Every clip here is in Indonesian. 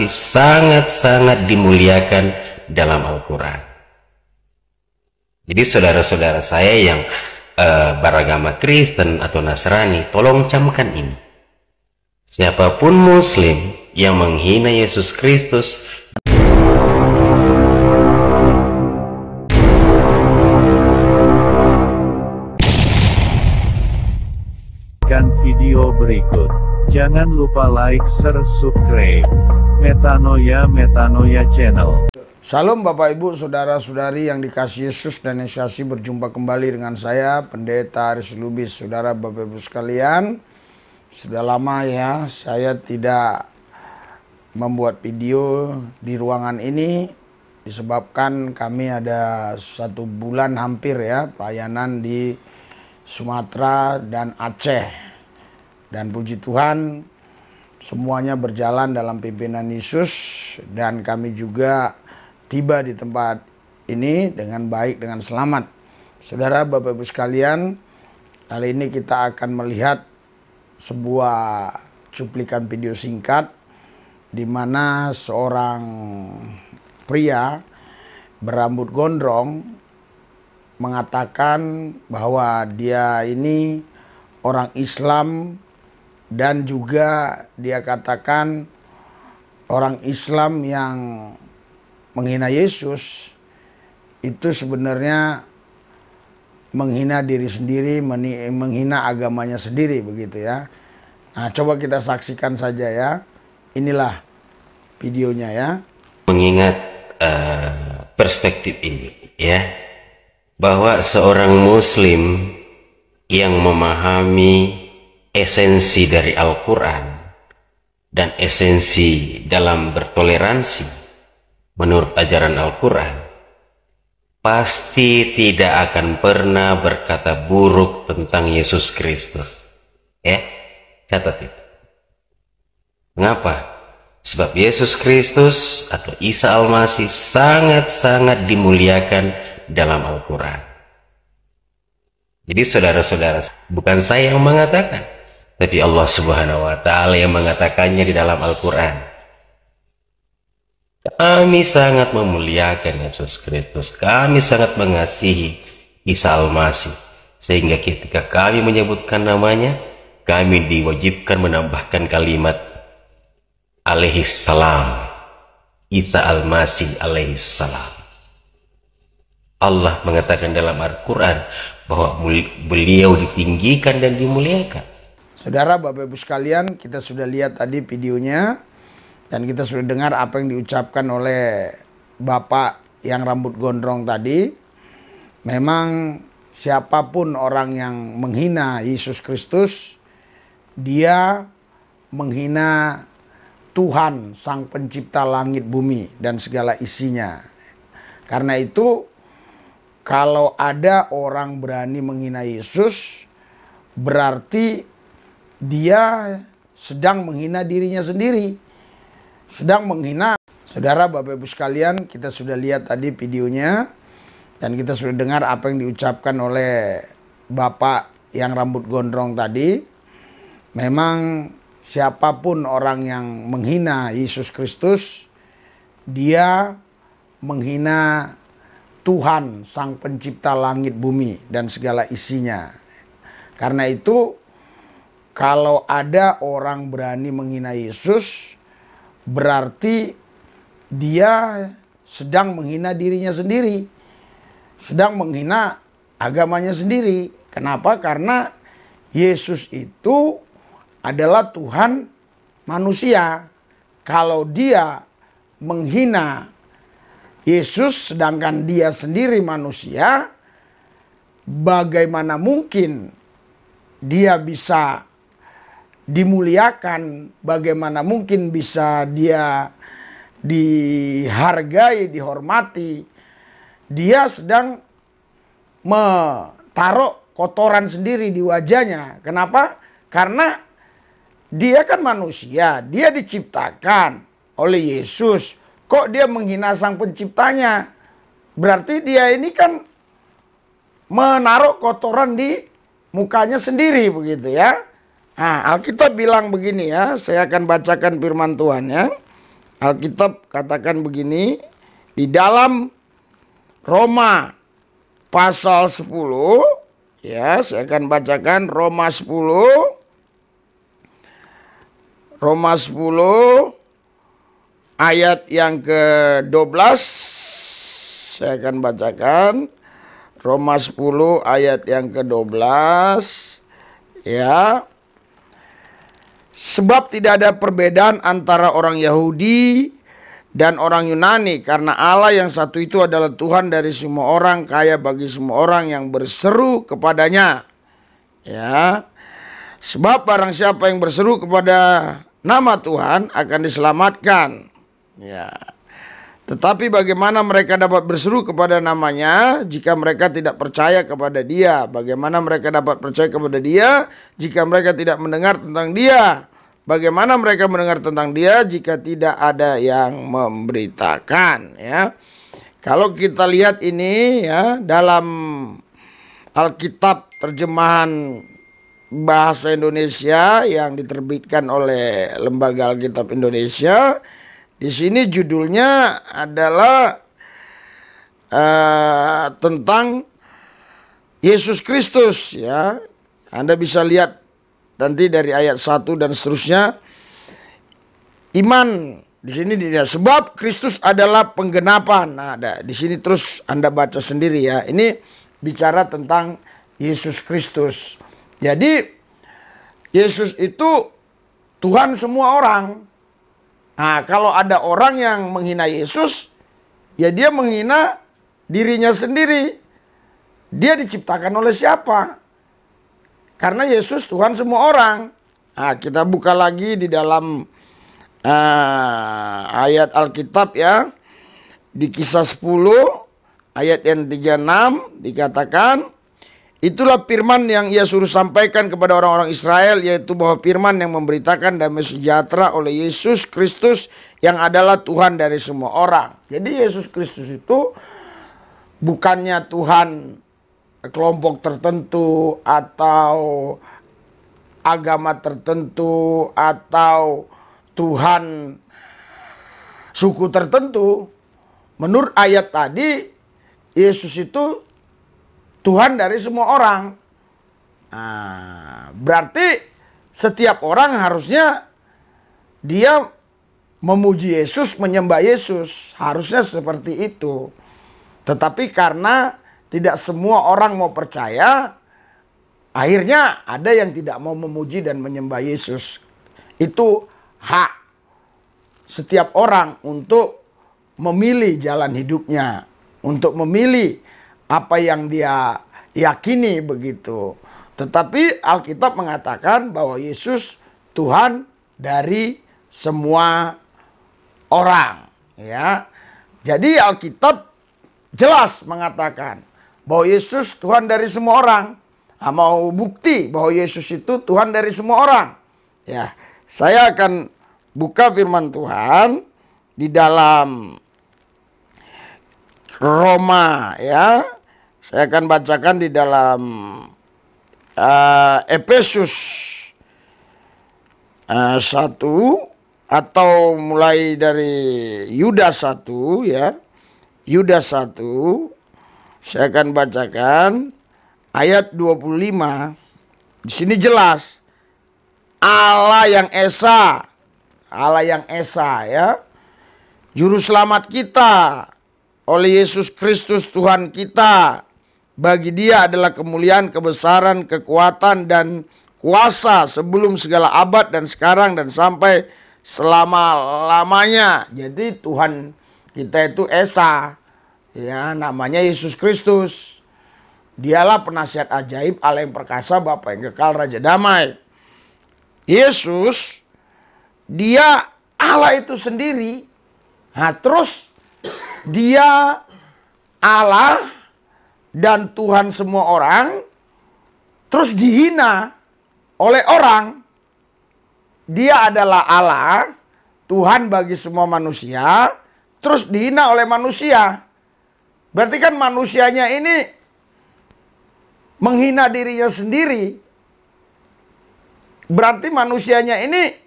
sangat-sangat dimuliakan dalam Al-Quran. Jadi saudara-saudara saya yang beragama Kristen atau Nasrani, tolong camkan ini. Siapapun Muslim yang menghina Yesus Kristus, video berikut. Jangan lupa like, share, subscribe. Metanoia Channel. Salam Bapak Ibu, Saudara-saudari yang dikasihi Yesus dan Yesus kasih, berjumpa kembali dengan saya Pendeta Aris Lubis. Saudara Bapak Ibu sekalian, sudah lama ya saya tidak membuat video di ruangan ini, disebabkan kami ada 1 bulan hampir ya pelayanan di Sumatera dan Aceh. Dan puji Tuhan semuanya berjalan dalam pimpinan Yesus, dan kami juga tiba di tempat ini dengan baik, dengan selamat. Saudara Bapak Ibu sekalian, kali ini kita akan melihat sebuah cuplikan video singkat di mana seorang pria berambut gondrong mengatakan bahwa dia ini orang Islam, dan juga dia katakan orang Islam yang menghina Yesus itu sebenarnya menghina diri sendiri, menghina agamanya sendiri, begitu ya. Nah, coba kita saksikan saja ya. Inilah videonya ya. Mengingat perspektif ini ya, bahwa seorang Muslim yang memahami esensi dari Al-Quran dan esensi dalam bertoleransi menurut ajaran Al-Quran, pasti tidak akan pernah berkata buruk tentang Yesus Kristus. Ya, catat itu. Mengapa? Sebab Yesus Kristus atau Isa Al-Masih sangat-sangat dimuliakan dalam Al-Quran. Jadi saudara-saudara, bukan saya yang mengatakan, tapi Allah Subhanahu wa Ta'ala yang mengatakannya di dalam Al-Quran. Kami sangat memuliakan Yesus Kristus, kami sangat mengasihi Isa Al-Masih, sehingga ketika kami menyebutkan namanya, kami diwajibkan menambahkan kalimat alaihissalam, Isa Al-Masih alaihissalam. Allah mengatakan dalam Al-Quran bahwa beliau ditinggikan dan dimuliakan. Saudara Bapak Ibu sekalian, kita sudah lihat tadi videonya, dan kita sudah dengar apa yang diucapkan oleh Bapak yang rambut gondrong tadi. Memang siapapun orang yang menghina Yesus Kristus, dia menghina Tuhan, Sang Pencipta langit bumi dan segala isinya. Karena itu, kalau ada orang berani menghina Yesus, berarti dia sedang menghina dirinya sendiri, sedang menghina. Saudara Bapak Ibu sekalian, kita sudah lihat tadi videonya, dan kita sudah dengar apa yang diucapkan oleh Bapak yang rambut gondrong tadi. Memang siapapun orang yang menghina Yesus Kristus, dia menghina Tuhan, Sang Pencipta langit bumi dan segala isinya. Karena itu, kalau ada orang berani menghina Yesus, berarti dia sedang menghina dirinya sendiri, sedang menghina agamanya sendiri. Kenapa? Karena Yesus itu adalah Tuhan manusia. Kalau dia menghina Yesus sedangkan dia sendiri manusia, bagaimana mungkin dia bisa dimuliakan, bagaimana mungkin bisa dia dihargai, dihormati? Dia sedang menaruh kotoran sendiri di wajahnya. Kenapa? Karena dia kan manusia, dia diciptakan oleh Yesus. Kok dia menghina Sang Penciptanya? Berarti dia ini kan menaruh kotoran di mukanya sendiri, begitu ya. Nah, Alkitab bilang begini ya, saya akan bacakan firman Tuhan ya. Alkitab katakan begini, di dalam Roma pasal 10, ya, saya akan bacakan Roma 10 ayat yang ke-12. Saya akan bacakan Roma 10 ayat yang ke-12, ya. Sebab tidak ada perbedaan antara orang Yahudi dan orang Yunani, karena Allah yang satu itu adalah Tuhan dari semua orang, kaya bagi semua orang yang berseru kepadanya. Ya. Sebab barang siapa yang berseru kepada nama Tuhan akan diselamatkan. Ya. Tetapi bagaimana mereka dapat berseru kepada namanya jika mereka tidak percaya kepada dia? Bagaimana mereka dapat percaya kepada dia jika mereka tidak mendengar tentang dia? Bagaimana mereka mendengar tentang dia jika tidak ada yang memberitakan? Ya. Kalau kita lihat ini, ya, dalam Alkitab terjemahan bahasa Indonesia yang diterbitkan oleh Lembaga Alkitab Indonesia, di sini judulnya adalah tentang Yesus Kristus, ya. Anda bisa lihat nanti dari ayat 1 dan seterusnya. Iman di sini dia, sebab Kristus adalah penggenapan. Nah, di sini terus Anda baca sendiri, ya. Ini bicara tentang Yesus Kristus. Jadi Yesus itu Tuhan semua orang. Nah, kalau ada orang yang menghina Yesus, ya dia menghina dirinya sendiri. Dia diciptakan oleh siapa? Karena Yesus Tuhan semua orang. Nah, kita buka lagi di dalam ayat Alkitab, ya. Di Kisah 10 ayat yang 36 dikatakan, itulah firman yang ia suruh sampaikan kepada orang-orang Israel, yaitu bahwa firman yang memberitakan damai sejahtera oleh Yesus Kristus yang adalah Tuhan dari semua orang. Jadi Yesus Kristus itu bukannya Tuhan kelompok tertentu atau agama tertentu atau Tuhan suku tertentu. Menurut ayat tadi, Yesus itu Tuhan dari semua orang. Nah, berarti setiap orang harusnya dia memuji Yesus, menyembah Yesus. Harusnya seperti itu. Tetapi karena tidak semua orang mau percaya, akhirnya ada yang tidak mau memuji dan menyembah Yesus. Itu hak setiap orang untuk memilih jalan hidupnya, untuk memilih apa yang dia yakini, begitu. Tetapi Alkitab mengatakan bahwa Yesus Tuhan dari semua orang, ya. Jadi Alkitab jelas mengatakan bahwa Yesus Tuhan dari semua orang. Nah, mau bukti bahwa Yesus itu Tuhan dari semua orang, ya, saya akan buka firman Tuhan di dalam Roma, ya. Saya akan bacakan di dalam Efesus 1 atau mulai dari Yudas 1, ya. Yudas 1, saya akan bacakan ayat 25. Di sini jelas Allah yang Esa, ya, juru selamat kita oleh Yesus Kristus Tuhan kita. Bagi dia adalah kemuliaan, kebesaran, kekuatan, dan kuasa sebelum segala abad dan sekarang dan sampai selama-lamanya. Jadi Tuhan kita itu Esa, ya, namanya Yesus Kristus. Dialah penasihat ajaib, Allah yang perkasa, Bapa yang kekal, Raja damai. Yesus, dia Allah itu sendiri. Nah, terus dia Allah dan Tuhan semua orang, terus dihina oleh orang. Dia adalah Allah, Tuhan bagi semua manusia, terus dihina oleh manusia. Berarti kan manusianya ini menghina dirinya sendiri. Berarti manusianya ini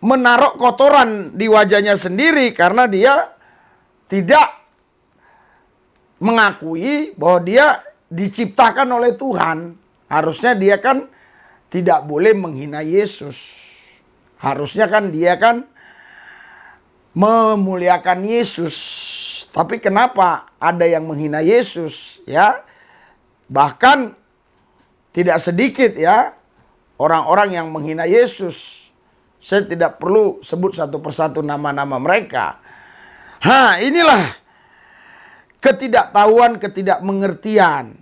menaruh kotoran di wajahnya sendiri karena dia tidak mengakui bahwa dia diciptakan oleh Tuhan. Harusnya dia kan tidak boleh menghina Yesus. Harusnya kan dia kan memuliakan Yesus. Tapi kenapa ada yang menghina Yesus, ya? Bahkan tidak sedikit, ya, orang-orang yang menghina Yesus. Saya tidak perlu sebut satu persatu nama-nama mereka. Inilah ketidaktahuan, ketidakmengertian.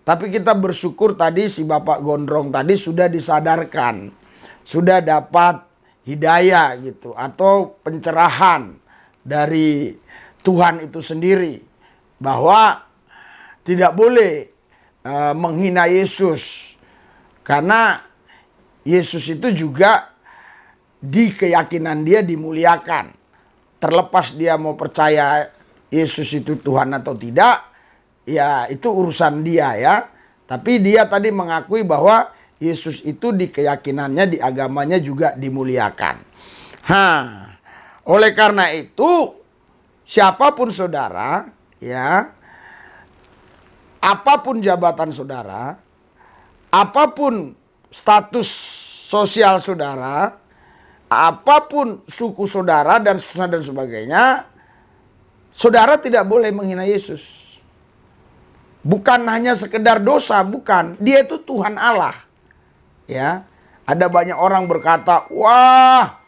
Tapi kita bersyukur tadi si Bapak Gondrong tadi sudah disadarkan. Sudah dapat hidayah gitu. Atau pencerahan dari Tuhan itu sendiri. Bahwa tidak boleh menghina Yesus. Karena Yesus itu juga di keyakinan dia dimuliakan. Terlepas dia mau percaya Yesus itu Tuhan atau tidak, ya itu urusan dia, ya. Tapi dia tadi mengakui bahwa Yesus itu di keyakinannya, di agamanya juga dimuliakan. Oleh karena itu, siapapun saudara, ya, apapun jabatan saudara, apapun status sosial saudara, apapun suku saudara dan sebagainya, saudara tidak boleh menghina Yesus. Bukan hanya sekedar dosa, bukan. Dia itu Tuhan Allah. Ya, ada banyak orang berkata, wah,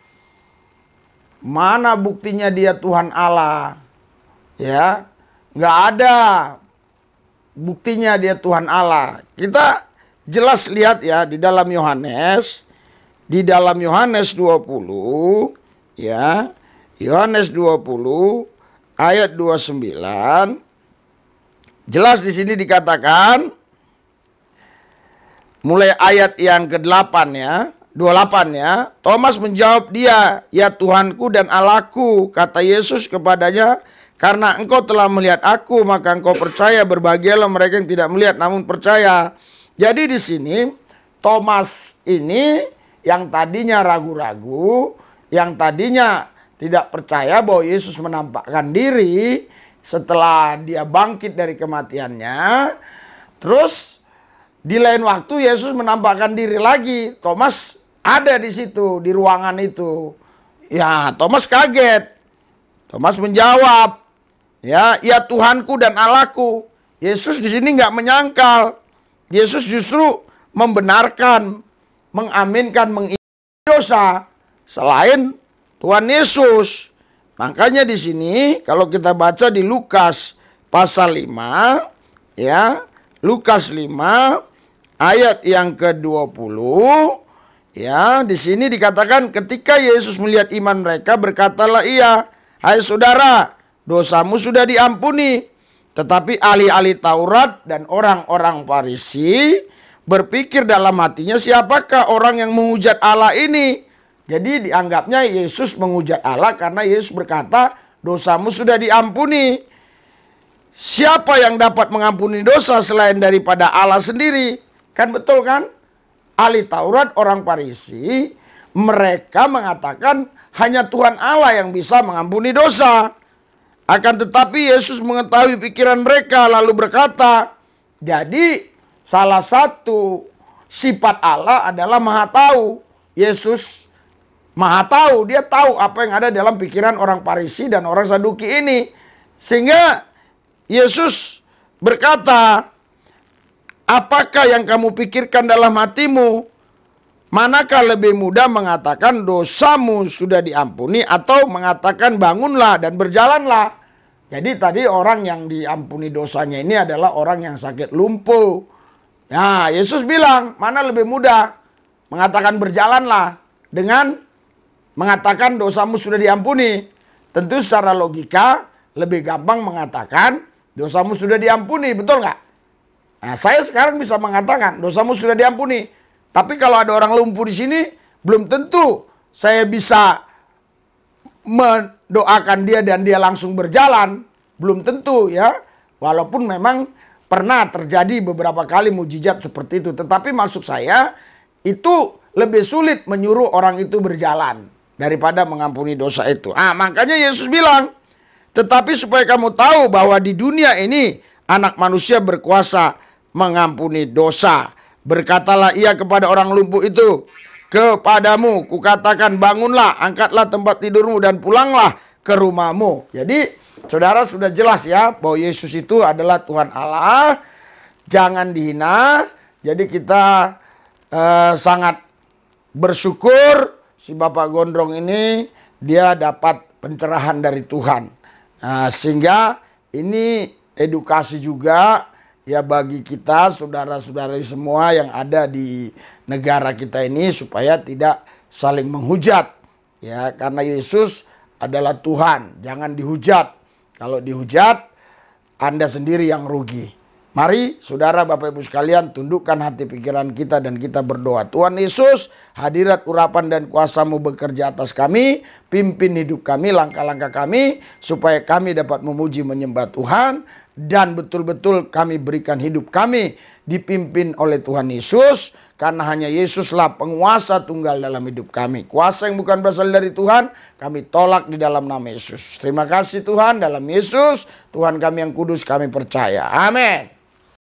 mana buktinya dia Tuhan Allah? Ya, nggak ada buktinya dia Tuhan Allah. Kita jelas lihat ya di dalam Yohanes. Di dalam Yohanes 20, ya, Yohanes 20 ayat 29, jelas di sini dikatakan, mulai ayat yang ke-8 ya, 28 ya, Thomas menjawab dia, ya Tuhanku dan Allahku, kata Yesus kepadanya, karena engkau telah melihat aku, maka engkau percaya. Berbahagialah mereka yang tidak melihat namun percaya. Jadi di sini Thomas ini yang tadinya ragu-ragu, yang tadinya tidak percaya bahwa Yesus menampakkan diri setelah dia bangkit dari kematiannya. Terus di lain waktu Yesus menampakkan diri lagi. Thomas ada di situ, di ruangan itu. Ya, Thomas kaget. Thomas menjawab, ya Tuhanku dan Allahku. Yesus di sini nggak menyangkal. Yesus justru membenarkan, mengaminkan, mengizinkan dosa selain Tuhan Yesus. Makanya di sini kalau kita baca di Lukas pasal 5, ya, Lukas 5 ayat yang ke-20, ya, di sini dikatakan ketika Yesus melihat iman mereka, berkatalah ia, hai saudara, dosamu sudah diampuni. Tetapi ahli-ahli Taurat dan orang-orang Farisi berpikir dalam hatinya, siapakah orang yang menghujat Allah ini? Jadi dianggapnya Yesus menghujat Allah karena Yesus berkata, dosamu sudah diampuni. Siapa yang dapat mengampuni dosa selain daripada Allah sendiri? Kan betul kan? Ahli Taurat, orang Farisi, mereka mengatakan hanya Tuhan Allah yang bisa mengampuni dosa. Akan tetapi Yesus mengetahui pikiran mereka lalu berkata, jadi salah satu sifat Allah adalah maha tahu. Yesus maha tahu, dia tahu apa yang ada dalam pikiran orang Farisi dan orang Saduki ini. Sehingga Yesus berkata, apakah yang kamu pikirkan dalam hatimu? Manakah lebih mudah mengatakan dosamu sudah diampuni atau mengatakan bangunlah dan berjalanlah? Jadi tadi orang yang diampuni dosanya ini adalah orang yang sakit lumpuh. Ya, Yesus bilang, mana lebih mudah mengatakan berjalanlah dengan mengatakan dosamu sudah diampuni? Tentu secara logika lebih gampang mengatakan dosamu sudah diampuni, betul nggak? Nah, saya sekarang bisa mengatakan dosamu sudah diampuni. Tapi kalau ada orang lumpuh di sini, belum tentu saya bisa mendoakan dia dan dia langsung berjalan. Belum tentu ya. Walaupun memang pernah terjadi beberapa kali mujizat seperti itu. Tetapi maksud saya itu lebih sulit menyuruh orang itu berjalan. daripada mengampuni dosa itu. Makanya Yesus bilang, tetapi supaya kamu tahu bahwa di dunia ini Anak Manusia berkuasa mengampuni dosa. Berkatalah ia kepada orang lumpuh itu, kepadamu kukatakan bangunlah, angkatlah tempat tidurmu dan pulanglah ke rumahmu. Jadi saudara sudah jelas ya bahwa Yesus itu adalah Tuhan Allah. Jangan dihina. Jadi kita sangat bersyukur si Bapak Gondrong ini dia dapat pencerahan dari Tuhan. Sehingga ini edukasi juga ya bagi kita saudara-saudari semua yang ada di negara kita ini supaya tidak saling menghujat ya, karena Yesus adalah Tuhan. Jangan dihujat. Kalau dihujat Anda sendiri yang rugi. Mari saudara Bapak Ibu sekalian tundukkan hati pikiran kita dan kita berdoa. Tuhan Yesus, hadirat urapan dan kuasa-Mu bekerja atas kami. Pimpin hidup kami, langkah-langkah kami. Supaya kami dapat memuji menyembah Tuhan. Dan betul-betul kami berikan hidup kami dipimpin oleh Tuhan Yesus. Karena hanya Yesuslah penguasa tunggal dalam hidup kami. Kuasa yang bukan berasal dari Tuhan kami tolak di dalam nama Yesus. Terima kasih Tuhan, dalam Yesus Tuhan kami yang kudus kami percaya. Amin.